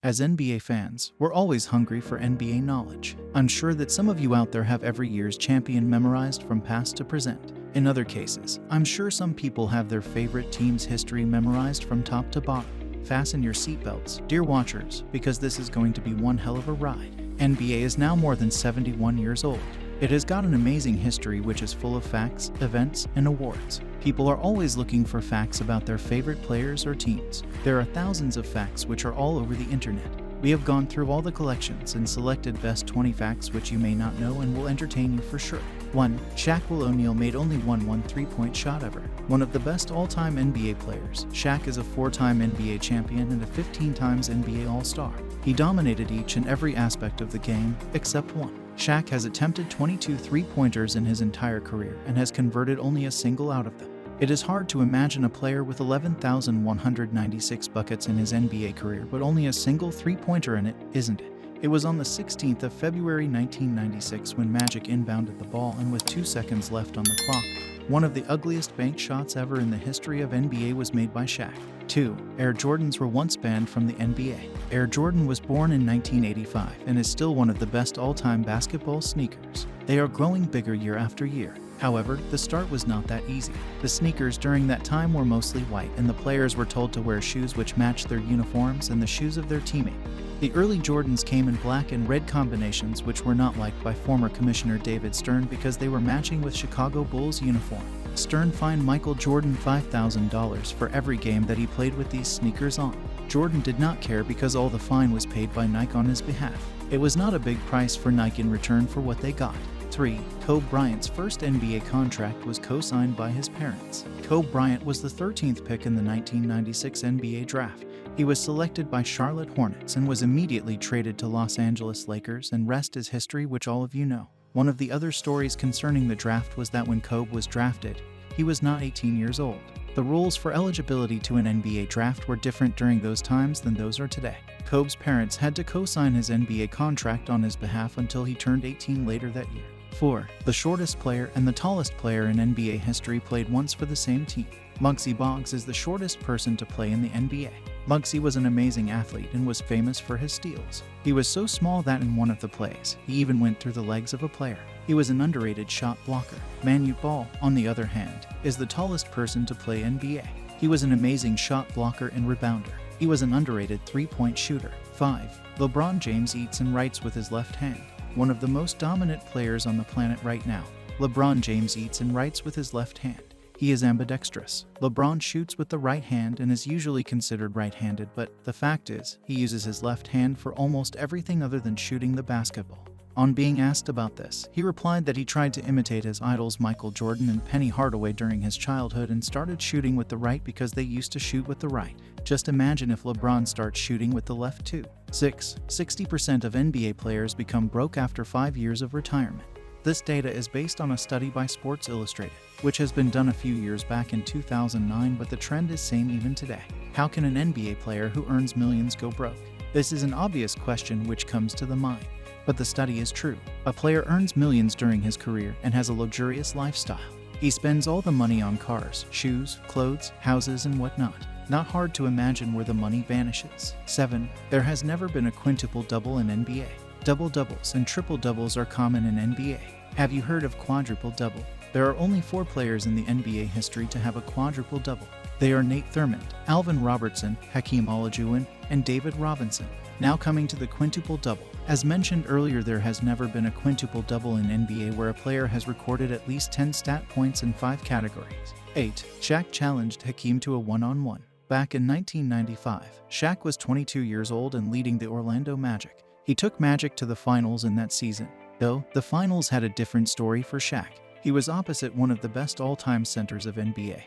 As NBA fans, we're always hungry for NBA knowledge. I'm sure that some of you out there have every year's champion memorized from past to present. In other cases, I'm sure some people have their favorite team's history memorized from top to bottom. Fasten your seatbelts, dear watchers, because this is going to be one hell of a ride. NBA is now more than 71 years old. It has got an amazing history which is full of facts, events, and awards. People are always looking for facts about their favorite players or teams. There are thousands of facts which are all over the internet. We have gone through all the collections and selected best 20 facts which you may not know and will entertain you for sure. 1. Shaquille O'Neal made only one three-point shot ever. One of the best all-time NBA players, Shaq is a 4-time NBA champion and a 15 times NBA All-Star. He dominated each and every aspect of the game, except one. Shaq has attempted 22 three-pointers in his entire career and has converted only a single out of them. It is hard to imagine a player with 11,196 buckets in his NBA career but only a single three-pointer in it, isn't it? It was on the 16th of February 1996 when Magic inbounded the ball and with 2 seconds left on the clock, one of the ugliest bank shots ever in the history of NBA was made by Shaq. 2. Air Jordans were once banned from the NBA. Air Jordan was born in 1985 and is still one of the best all-time basketball sneakers. They are growing bigger year after year. However, the start was not that easy. The sneakers during that time were mostly white and the players were told to wear shoes which matched their uniforms and the shoes of their teammate. The early Jordans came in black and red combinations which were not liked by former Commissioner David Stern because they were matching with Chicago Bulls uniform. Stern fined Michael Jordan $5,000 for every game that he played with these sneakers on. Jordan did not care because all the fine was paid by Nike on his behalf. It was not a big price for Nike in return for what they got. 3. Kobe Bryant's first NBA contract was co-signed by his parents. Kobe Bryant was the 13th pick in the 1996 NBA draft. He was selected by Charlotte Hornets and was immediately traded to Los Angeles Lakers, and rest is history, which all of you know. One of the other stories concerning the draft was that when Kobe was drafted, he was not 18 years old. The rules for eligibility to an NBA draft were different during those times than those are today. Kobe's parents had to co-sign his NBA contract on his behalf until he turned 18 later that year. 4. The shortest player and the tallest player in NBA history played once for the same team. Muggsy Bogues is the shortest person to play in the NBA. Muggsy was an amazing athlete and was famous for his steals. He was so small that in one of the plays, he even went through the legs of a player. He was an underrated shot blocker. Manute Ball, on the other hand, is the tallest person to play NBA. He was an amazing shot blocker and rebounder. He was an underrated three-point shooter. 5. LeBron James eats and writes with his left hand. One of the most dominant players on the planet right now. LeBron James eats and writes with his left hand. He is ambidextrous. LeBron shoots with the right hand and is usually considered right-handed, but the fact is, he uses his left hand for almost everything other than shooting the basketball. On being asked about this, he replied that he tried to imitate his idols Michael Jordan and Penny Hardaway during his childhood and started shooting with the right because they used to shoot with the right. Just imagine if LeBron starts shooting with the left too. 6. 60% of NBA players become broke after 5 years of retirement. This data is based on a study by Sports Illustrated, which has been done a few years back in 2009, but the trend is same even today. How can an NBA player who earns millions go broke? This is an obvious question which comes to the mind. But the study is true. A player earns millions during his career and has a luxurious lifestyle. He spends all the money on cars, shoes, clothes, houses, and whatnot. Not hard to imagine where the money vanishes. 7. There has never been a quintuple double in NBA. Double-doubles and triple-doubles are common in NBA. Have you heard of quadruple-double? There are only 4 players in the NBA history to have a quadruple-double. They are Nate Thurmond, Alvin Robertson, Hakeem Olajuwon, and David Robinson. Now coming to the quintuple-double. As mentioned earlier, there has never been a quintuple-double in NBA where a player has recorded at least 10 stat points in 5 categories. 8. Shaq challenged Hakeem to a one-on-one. Back in 1995, Shaq was 22 years old and leading the Orlando Magic. He took Magic to the finals in that season. Though, the finals had a different story for Shaq. He was opposite one of the best all-time centers of NBA,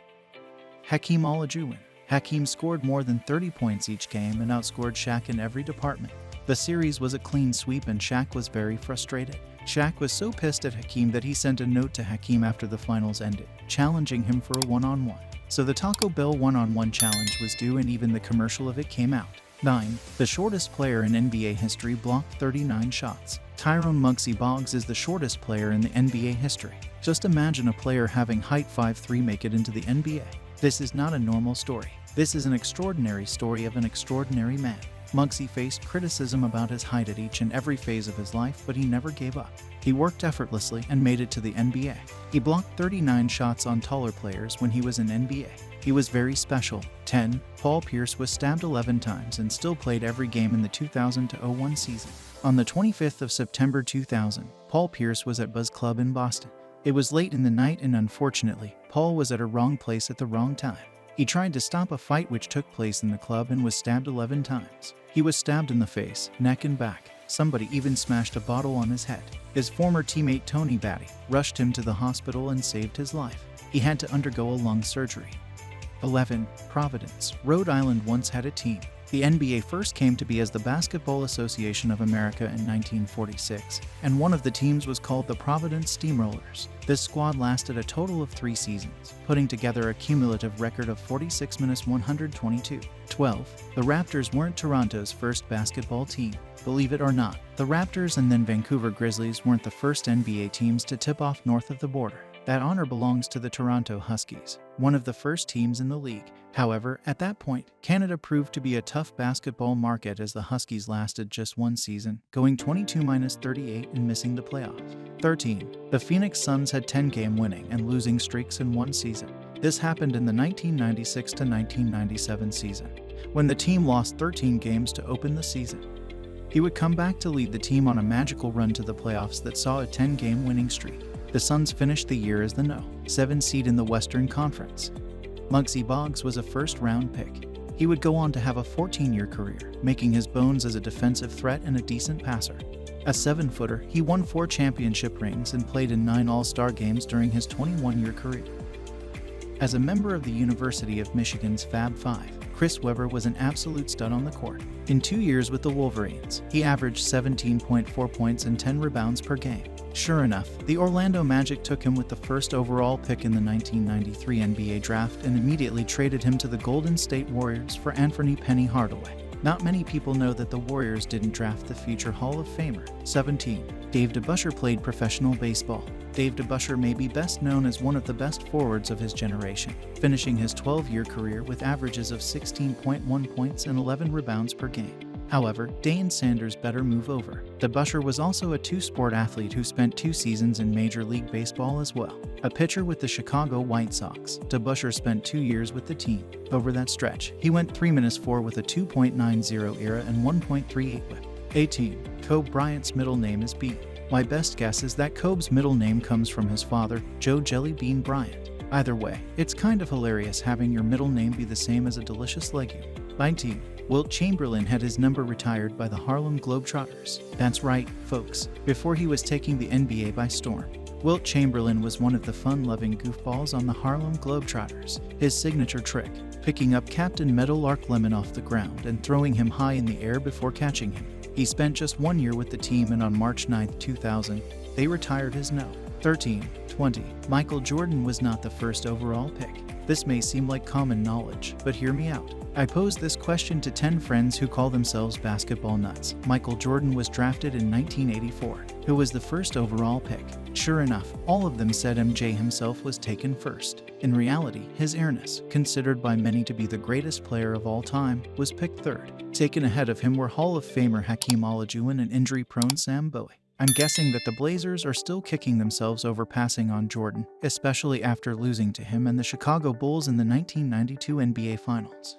Hakeem Olajuwon. Hakeem scored more than 30 points each game and outscored Shaq in every department. The series was a clean sweep and Shaq was very frustrated. Shaq was so pissed at Hakeem that he sent a note to Hakeem after the finals ended, challenging him for a one-on-one. So the Taco Bell one-on-one challenge was due and even the commercial of it came out. 9. The shortest player in NBA history blocked 39 shots. Tyrone Muggsy Bogues is the shortest player in the NBA history. Just imagine a player having height 5'3" make it into the NBA. This is not a normal story. This is an extraordinary story of an extraordinary man. Muggsy faced criticism about his height at each and every phase of his life, but he never gave up. He worked effortlessly and made it to the NBA. He blocked 39 shots on taller players when he was in NBA. He was very special. 10. Paul Pierce was stabbed 11 times and still played every game in the 2000-01 season. On the 25th of September 2000, Paul Pierce was at Buzz Club in Boston. It was late in the night and unfortunately, Paul was at a wrong place at the wrong time. He tried to stop a fight which took place in the club and was stabbed 11 times. He was stabbed in the face, neck and back. Somebody even smashed a bottle on his head. His former teammate Tony Batty rushed him to the hospital and saved his life. He had to undergo a lung surgery. 11. Providence, Rhode Island once had a team. The NBA first came to be as the Basketball Association of America in 1946, and one of the teams was called the Providence Steamrollers. This squad lasted a total of 3 seasons, putting together a cumulative record of 46-122. 12. The Raptors weren't Toronto's first basketball team. Believe it or not, the Raptors and then Vancouver Grizzlies weren't the first NBA teams to tip off north of the border. That honor belongs to the Toronto Huskies, one of the first teams in the league. However, at that point, Canada proved to be a tough basketball market as the Huskies lasted just 1 season, going 22-38 and missing the playoffs. 13. The Phoenix Suns had 10-game winning and losing streaks in 1 season. This happened in the 1996-1997 season, when the team lost 13 games to open the season. He would come back to lead the team on a magical run to the playoffs that saw a 10-game winning streak. The Suns finished the year as the No. 7 seed in the Western Conference. Muggsy Bogues was a first-round pick. He would go on to have a 14-year career, making his bones as a defensive threat and a decent passer. A 7-footer, he won 4 championship rings and played in 9 All-Star games during his 21-year career. As a member of the University of Michigan's Fab Five, Chris Webber was an absolute stud on the court. In 2 years with the Wolverines, he averaged 17.4 points and 10 rebounds per game. Sure enough, the Orlando Magic took him with the first overall pick in the 1993 NBA draft and immediately traded him to the Golden State Warriors for Anthony Penny Hardaway. Not many people know that the Warriors didn't draft the future Hall of Famer. 17. Dave DeBusschere played professional baseball. Dave DeBusschere may be best known as one of the best forwards of his generation, finishing his 12-year career with averages of 16.1 points and 11 rebounds per game. However, Deion Sanders better move over. DeBusschere was also a 2-sport athlete who spent 2 seasons in Major League Baseball as well. A pitcher with the Chicago White Sox, DeBusschere spent 2 years with the team. Over that stretch, he went 3-4 with a 2.90 ERA and 1.38 WHIP. 18. Kobe Bryant's middle name is Bean. My best guess is that Kobe's middle name comes from his father, Joe Jelly Bean Bryant. Either way, it's kind of hilarious having your middle name be the same as a delicious legume. 19. Wilt Chamberlain had his number retired by the Harlem Globetrotters. That's right, folks, before he was taking the NBA by storm. Wilt Chamberlain was one of the fun-loving goofballs on the Harlem Globetrotters. His signature trick, picking up Captain Meadowlark Lemon off the ground and throwing him high in the air before catching him. He spent just 1 year with the team and on March 9, 2000, they retired his No. 13. 20. Michael Jordan was not the first overall pick. This may seem like common knowledge, but hear me out. I posed this question to 10 friends who call themselves basketball nuts. Michael Jordan was drafted in 1984. Who was the first overall pick? Sure enough, all of them said MJ himself was taken first. In reality, his airness, considered by many to be the greatest player of all time, was picked 3rd. Taken ahead of him were Hall of Famer Hakeem Olajuwon and injury-prone Sam Bowie. I'm guessing that the Blazers are still kicking themselves over passing on Jordan, especially after losing to him and the Chicago Bulls in the 1992 NBA Finals.